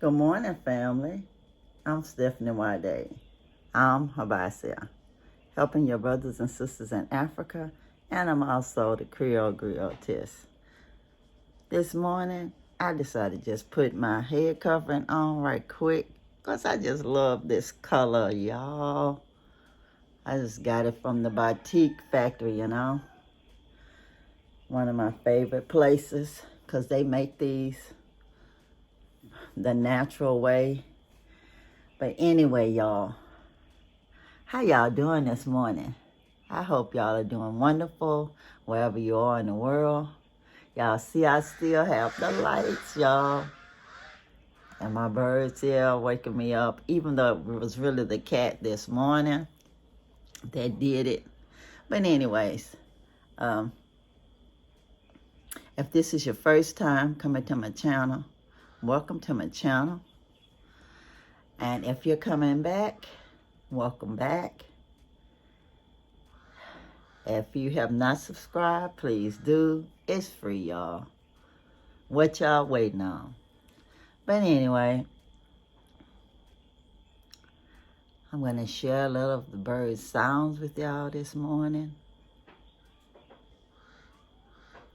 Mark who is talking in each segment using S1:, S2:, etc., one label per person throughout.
S1: Good morning, family. I'm Stephanie Wade. I'm HYBASIA, helping your brothers and sisters in Africa, and I'm also the Creole Griotist. This morning, I decided to just put my head covering on right quick because I just love this color, y'all. I just got it from the Batik factory, one of my favorite places because they make these the natural way. But anyway, y'all, how y'all doing this morning? I hope y'all are doing wonderful wherever you are in the world. Y'all see I still have the lights, y'all. And my birds here waking me up, even though it was really the cat this morning that did it. But anyways, if this is your first time coming to my channel, welcome to my channel. And if you're coming back, welcome back. If you have not subscribed, please do. It's free, y'all. What y'all waiting on? But anyway, I'm going to share a little of the bird sounds with y'all this morning.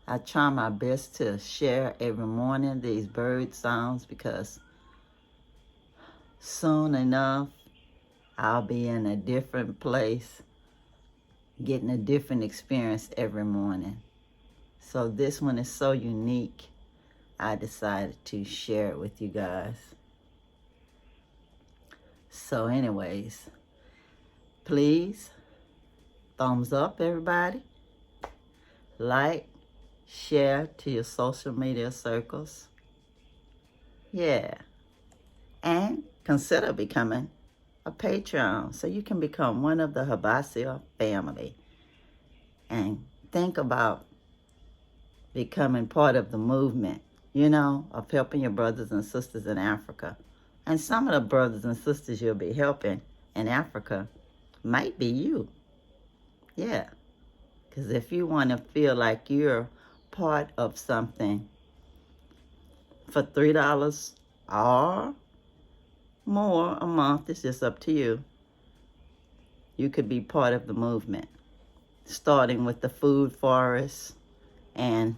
S1: I try my best to share every morning these bird sounds because soon enough, I'll be in a different place, getting a different experience every morning. So this one is so unique, I decided to share it with you guys. So anyways, please, thumbs up, everybody. Like, share to your social media circles. Yeah. And consider becoming a Patron so you can become one of the HYBASIA family. And think about becoming part of the movement, of helping your brothers and sisters in Africa. And some of the brothers and sisters you'll be helping in Africa might be you. Yeah. Because if you want to feel like you're part of something for $3 or more a month, it's just up to you. You could be part of the movement, starting with the food forest and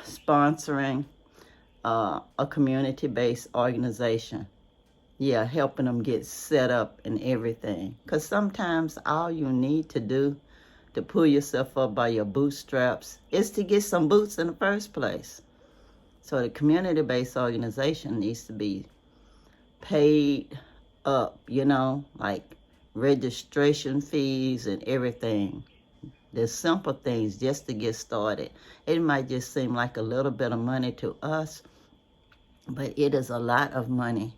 S1: sponsoring a community-based organization. Yeah, helping them get set up and everything. Because sometimes all you need to do to pull yourself up by your bootstraps is to get some boots in the first place. So the community-based organization needs to be paid up, like registration fees and everything. The simple things just to get started. It might just seem like a little bit of money to us, but it is a lot of money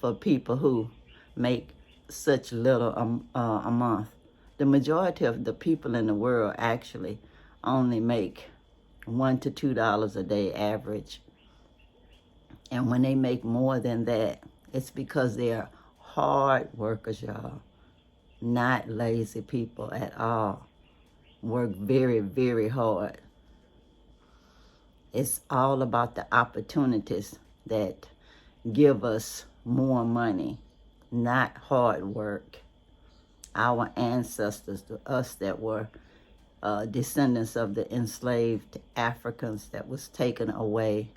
S1: for people who make such little a month. The majority of the people in the world actually only make $1 to $2 a day average. And when they make more than that, it's because they're hard workers, y'all. Not lazy people at all. Work very, very hard. It's all about the opportunities that give us more money, not hard work. Our ancestors, us that were descendants of the enslaved Africans that was taken away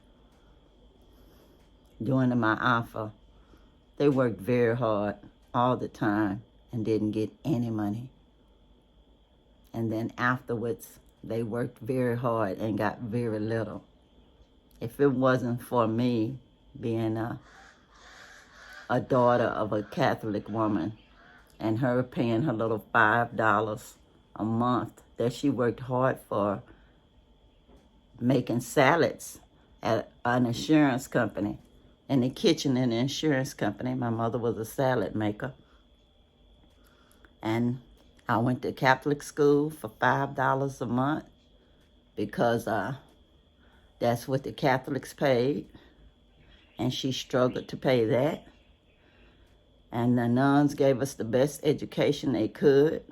S1: during the Ma'afa, they worked very hard all the time and didn't get any money. And then afterwards, they worked very hard and got very little. If it wasn't for me being a daughter of a Catholic woman and her paying her little $5 a month that she worked hard for, making salads at an insurance company, in the kitchen in the insurance company. My mother was a salad maker. And I went to Catholic school for $5 a month because that's what the Catholics paid. And she struggled to pay that. And the nuns gave us the best education they could.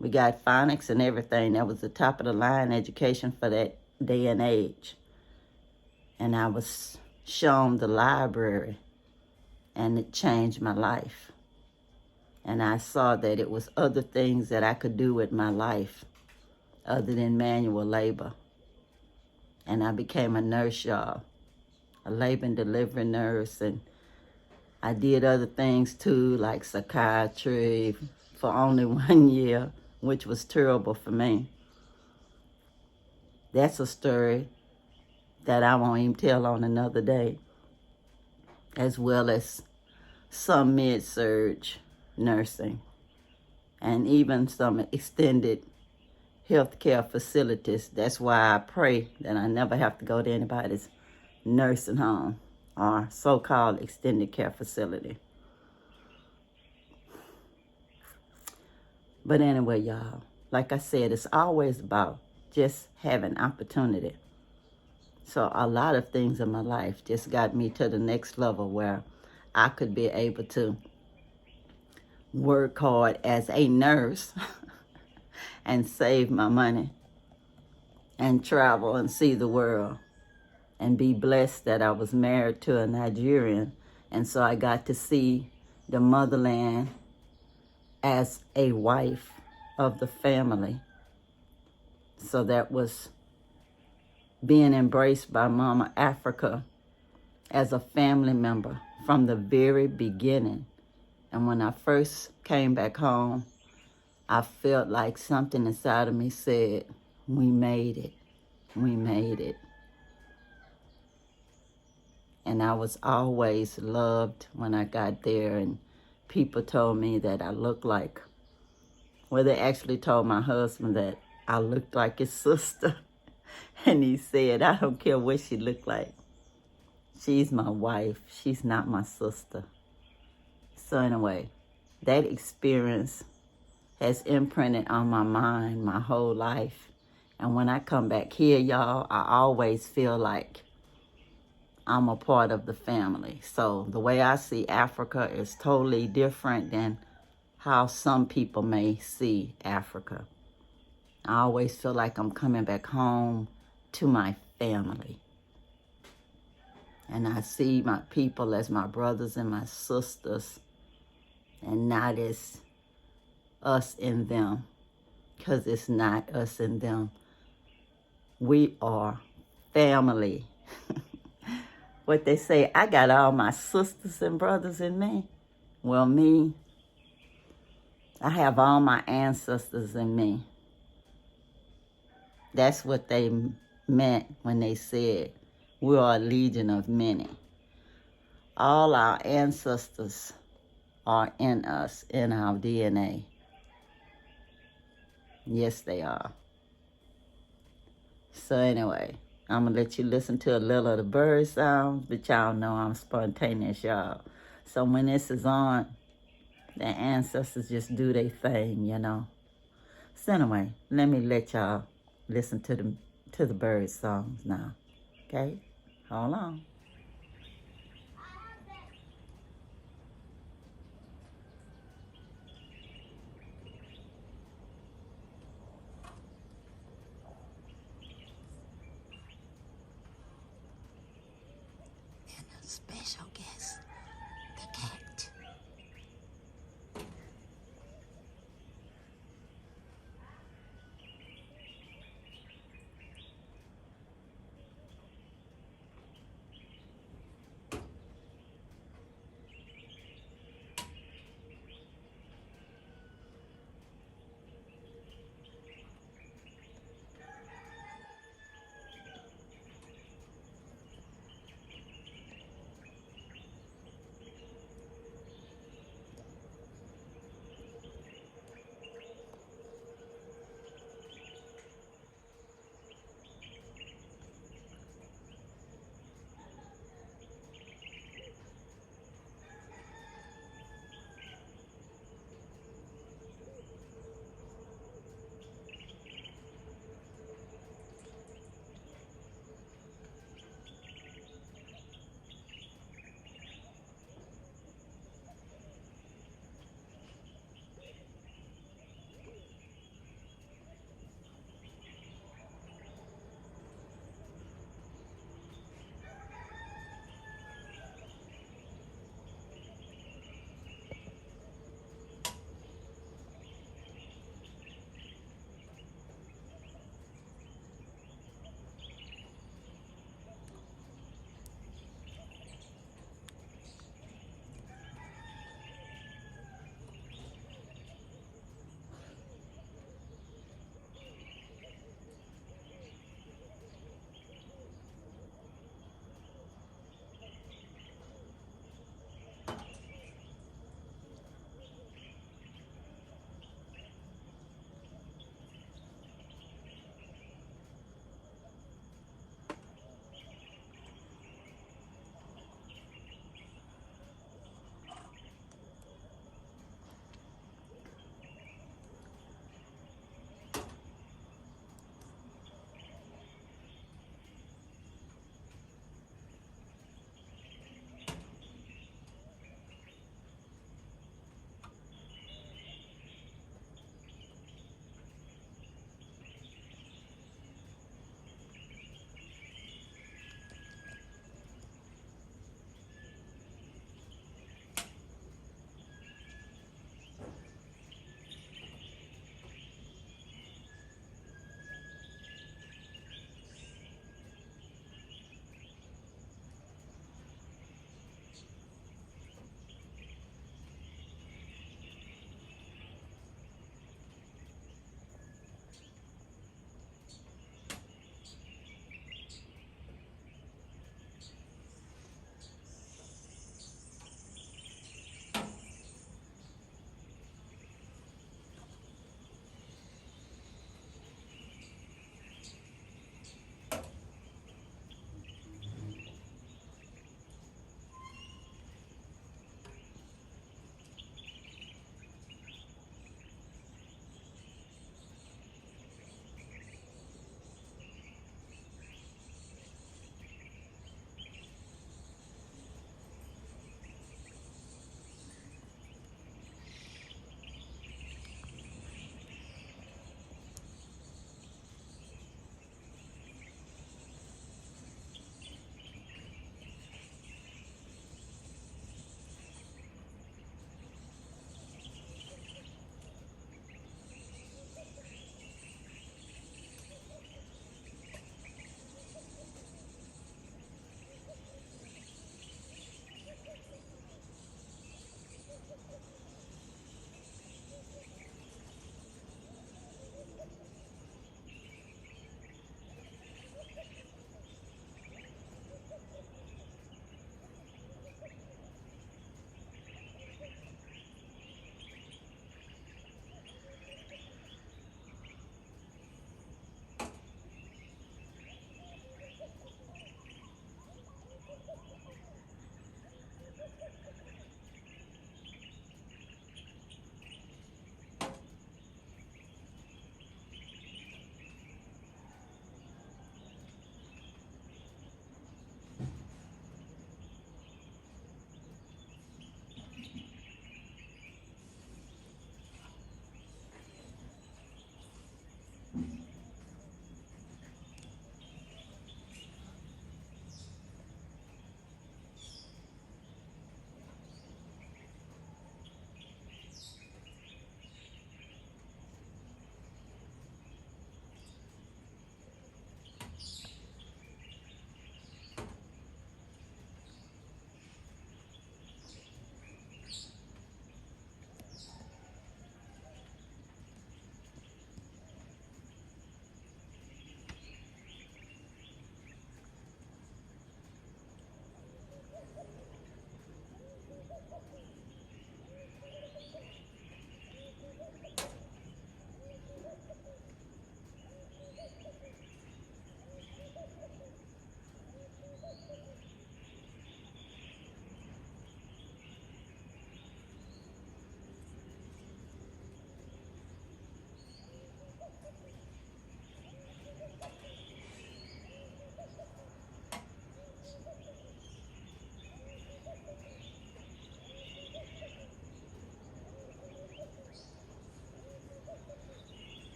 S1: We got phonics and everything. That was the top of the line education for that day and age. And I was shown the library, and it changed my life. And I saw that it was other things that I could do with my life other than manual labor. And I became a nurse, y'all, a labor and delivery nurse. And I did other things too, like psychiatry for only 1 year, which was terrible for me. That's a story that I won't even tell on another day, as well as some med-surg nursing and even some extended healthcare facilities. That's why I pray that I never have to go to anybody's nursing home or so-called extended care facility. But anyway, y'all, like I said, it's always about just having opportunity. So a lot of things in my life just got me to the next level where I could be able to work hard as a nurse and save my money and travel and see the world and be blessed that I was married to a Nigerian. And so I got to see the motherland as a wife of the family. So that was being embraced by Mama Africa as a family member from the very beginning. And when I first came back home, I felt like something inside of me said, we made it. We made it. And I was always loved when I got there, and people told me that I looked like, well, they actually told my husband that I looked like his sister. And he said, I don't care what she looked like. She's my wife. She's not my sister. So anyway, that experience has imprinted on my mind my whole life. And when I come back here, y'all, I always feel like I'm a part of the family. So the way I see Africa is totally different than how some people may see Africa. I always feel like I'm coming back home to my family. And I see my people as my brothers and my sisters, and not as us and them, because it's not us and them. We are family. What they say, I got all my sisters and brothers in me. Well, me, I have all my ancestors in me. That's what they meant when they said, we are a legion of many. All our ancestors are in us, in our DNA. Yes, they are. So anyway, I'm going to let you listen to a little of the bird sounds, but y'all know I'm spontaneous, y'all. So when this is on, the ancestors just do their thing, you know. So anyway, let me let y'all listen to the bird songs now. Okay? Hold on. And a special guest, the cat.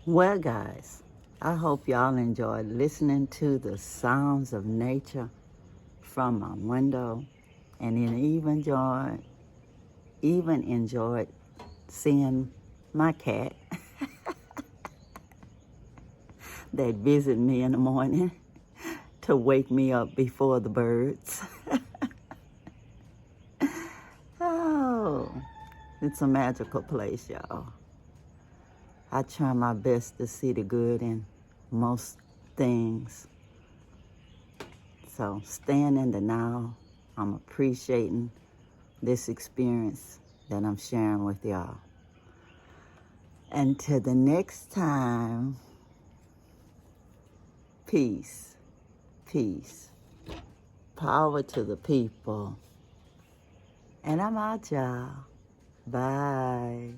S1: Well, guys, I hope y'all enjoyed listening to the sounds of nature from my window, and then even enjoyed seeing my cat that visit me in the morning to wake me up before the birds. Oh, it's a magical place, y'all. I try my best to see the good in most things. So staying in the now, I'm appreciating this experience that I'm sharing with y'all. Until the next time, peace, peace, power to the people. And I'm out, y'all. Bye.